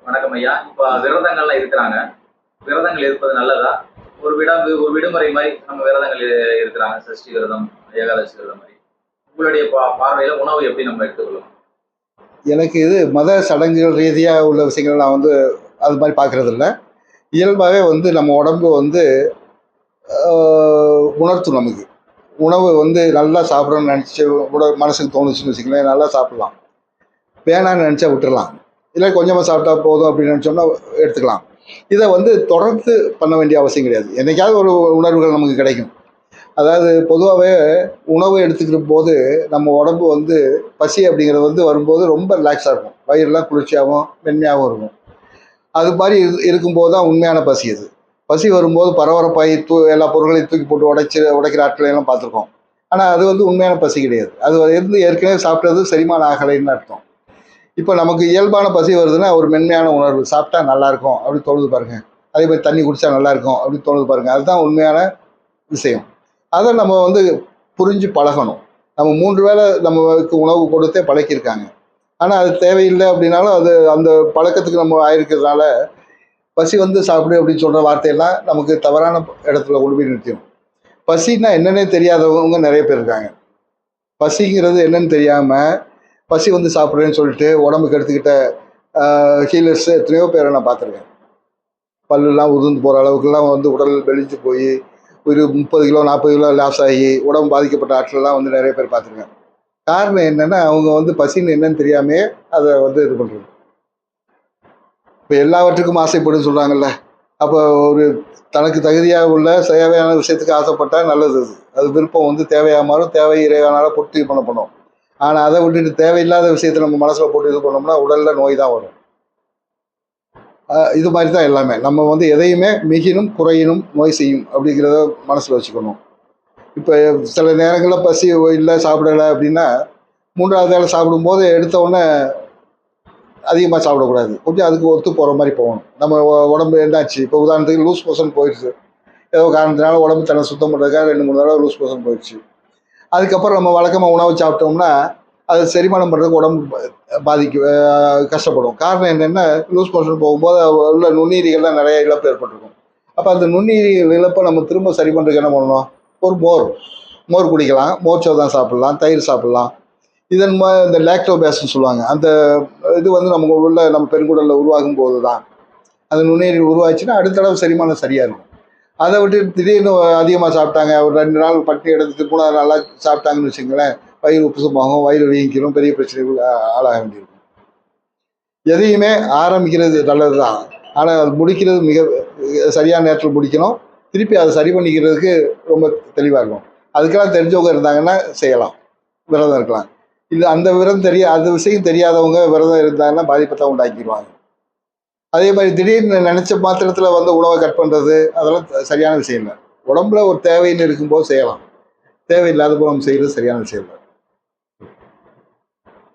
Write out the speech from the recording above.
வணக்கம் ஐயா. இப்ப விரதங்கள்லாம் இருக்கிறாங்க. விரதங்கள் இருப்பது நல்லதா? ஒரு விடுமுறை மாதிரி நம்ம விரதங்கள் இருக்கிறாங்க. சஷ்டி விரதம், ஏகாதசி விரதம் மாதிரி. உங்களுடைய பார்வையில உணவு எப்படி நம்ம எடுத்துக்கொள்ளணும்? எனக்கு இது மத சடங்குகள் ரீதியாக உள்ள விஷயங்கள் நான் வந்து அது மாதிரி பார்க்கறது இல்லை. இயல்பாகவே வந்து நம்ம உடம்பு வந்து உணர்த்தும் நமக்கு. உணவு வந்து நல்லா சாப்பிடணும்னு நினச்சி மனசுக்கு தோணுச்சுன்னு வச்சுக்கங்களேன், நல்லா சாப்பிட்லாம். வேணான்னு நினச்சா விட்டுறலாம். இல்லை கொஞ்சமாக சாப்பிட்டா போதும் அப்படின்னு நினச்சோம்னா எடுத்துக்கலாம். இதை வந்து தொடர்ந்து பண்ண வேண்டிய அவசியம் கிடையாது. என்றைக்காவது ஒரு உணர்வுகள் நமக்கு கிடைக்கும். அதாவது பொதுவாகவே உணவு எடுத்துக்கிற போது நம்ம உடம்பு வந்து பசி அப்படிங்கிறது வந்து வரும்போது ரொம்ப ரிலாக்ஸாக இருக்கும். வயிறுலாம் குளிர்ச்சியாகவும் மென்மையாகவும் இருக்கும். அது மாதிரி இருக்கும்போது தான் உண்மையான பசி அது. பசி வரும்போது பரபரப்பாகி எல்லா பொருட்களையும் தூக்கி போட்டு உடைக்கிற ஆட்களை எல்லாம் பார்த்துருக்கோம். ஆனால் அது வந்து உண்மையான பசி கிடையாது. அது இருந்து ஏற்கனவே சாப்பிட்டது செரிமானம் ஆகலைன்னு அர்த்தம். இப்போ நமக்கு இயல்பான பசி வருதுன்னா ஒரு மென்மையான உணர்வு, சாப்பிட்டா நல்லாயிருக்கும் அப்படின்னு தோணுது பாருங்க. அதே மாதிரி தண்ணி குடித்தா நல்லாயிருக்கும் அப்படின்னு தோணுது பாருங்க. அதுதான் உண்மையான விஷயம். அதை நம்ம வந்து புரிஞ்சு பழகணும். நம்ம 3 வேளை நமக்கு உணவு கொடுத்தே பழக்கியிருக்காங்க. ஆனால் அது தேவையில்லை அப்படின்னாலும் அது அந்த பழக்கத்துக்கு நம்ம ஆயிருக்கிறதுனால பசி வந்து சாப்பிடு அப்படின்னு சொல்கிற வார்த்தையெல்லாம் நமக்கு தவறான இடத்துல கொண்டு போய் நிறுத்திடும். பசின்னா என்னன்னே தெரியாதவங்க நிறைய பேர் இருக்காங்க. பசிங்கிறது என்னன்னு தெரியாமல் பசி வந்து சாப்பிட்றேன்னு சொல்லிட்டு உடம்புக்கு எடுத்துக்கிட்ட ஹீலர்ஸ் எத்தனையோ பேரை நான் பார்த்துருக்கேன். பல்லுலாம் உதிர்ந்து போகிற அளவுக்குலாம் வந்து உடல் வெளிஞ்சு போய் ஒரு 30 கிலோ 40 கிலோ லாஸ் ஆகி உடம்பு பாதிக்கப்பட்ட ஆட்கள்லாம் வந்து நிறைய பேர் பார்த்துருக்கேன். காரணம் என்னென்னா அவங்க வந்து பசின்னு என்னன்னு தெரியாமே அதை வந்து இது பண்ணுறது. இப்போ எல்லாவற்றுக்கும் ஆசைப்படுன்னு சொல்கிறாங்கல்ல. அப்போ ஒரு தனக்கு தகுதியாக உள்ள தேவையான விஷயத்துக்கு ஆசைப்பட்டால் நல்லது. அது விருப்பம் வந்து தேவையாக மாறும். தேவை இறைவனால பொட்டு பண்ணணும். ஆனால் அதை விட்டுட்டு தேவையில்லாத விஷயத்தை நம்ம மனசில் போட்டு இது பண்ணோம்னா உடலில் நோய் தான் வரும். இது மாதிரி தான் எல்லாமே. நம்ம வந்து எதையுமே மிகினும் குறையினும் நோய் செய்யும் அப்படிங்கிறத மனசில் வச்சுக்கணும். இப்போ சில நேரங்களில் பசி இல்லை சாப்பிடலை அப்படின்னா 3வது வேளை சாப்பிடும்போது எடுத்த உடனே அதிகமாக சாப்பிடக்கூடாது. கொஞ்சம் அதுக்கு ஒத்து போகிற மாதிரி போகணும். நம்ம உடம்பு என்னாச்சு, இப்போ உதாரணத்துக்கு லூஸ் மோஷன் போயிடுச்சு. ஏதோ காரணத்தினால உடம்பு தன்னை சுத்தம் பண்ணுறதுக்காக 2-3 தடவை லூஸ் மோஷன் போயிடுச்சு. அதுக்கப்புறம் நம்ம வழக்கமாக உணவு சாப்பிட்டோம்னா அது செரிமானம் பண்ணுறதுக்கு உடம்பு கஷ்டப்படும். காரணம் என்னென்னா லூஸ் மோஷன் போகும்போது உள்ள நுண்ணுயிரிகள்லாம் நிறைய இழப்பு ஏற்பட்டிருக்கும். அப்போ அந்த நுண்ணுயிரிகள் இழப்பை நம்ம திரும்ப சரி பண்ணுறதுக்கு என்ன பண்ணணும்? ஒரு மோர் குடிக்கலாம், மோர் சோதான் சாப்பிட்லாம், தயிர் சாப்பிட்லாம். இதன் இந்த லாக்டோபேஸ்ன்னு சொல்லுவாங்க. அந்த இது வந்து நம்ம பெருங்குடலில் உருவாகும் போது தான் அந்த நுண்ணுயிரிகள் உருவாச்சுன்னா அடுத்த தடவை செரிமானம் சரியாக இருக்கும். அதை விட்டு திடீர்னு அதிகமாக சாப்பிட்டாங்க, ஒரு 2 நாள் பட்டி எடுத்துட்டு 3வது நாளாக சாப்பிட்டாங்கன்னு வச்சுங்களேன், வயிறு உப்புசமாகும், வயிறு வீங்கிடும், பெரிய பிரச்சனைகள் ஆளாக வேண்டியிருக்கும். எதையுமே ஆரம்பிக்கிறது நல்லது தான். ஆனால் அது முடிக்கிறது மிக சரியான நேரத்தில் முடிக்கணும். திருப்பி அதை சரி பண்ணிக்கிறதுக்கு ரொம்ப தெளிவாக இருக்கும். அதுக்கெல்லாம் தெரிஞ்சவங்க இருந்தாங்கன்னா செய்யலாம், விரதம் இருக்கலாம். இல்லை அந்த அந்த விஷயம் தெரியாதவங்க விரதம் இருந்தாங்கன்னா பாதிப்பை தான் உண்டாக்கிடுவாங்க. அதே மாதிரி திடீர்னு நினச்ச மாத்திரத்தில் வந்து உணவை கட் பண்ணுறது அதெல்லாம் சரியான விஷயம் இல்லை. உடம்புல ஒரு தேவைன்னு இருக்கும்போது செய்யலாம். தேவையில்லாத போது நம்ம செய்கிறது சரியான விஷயம் இல்லை.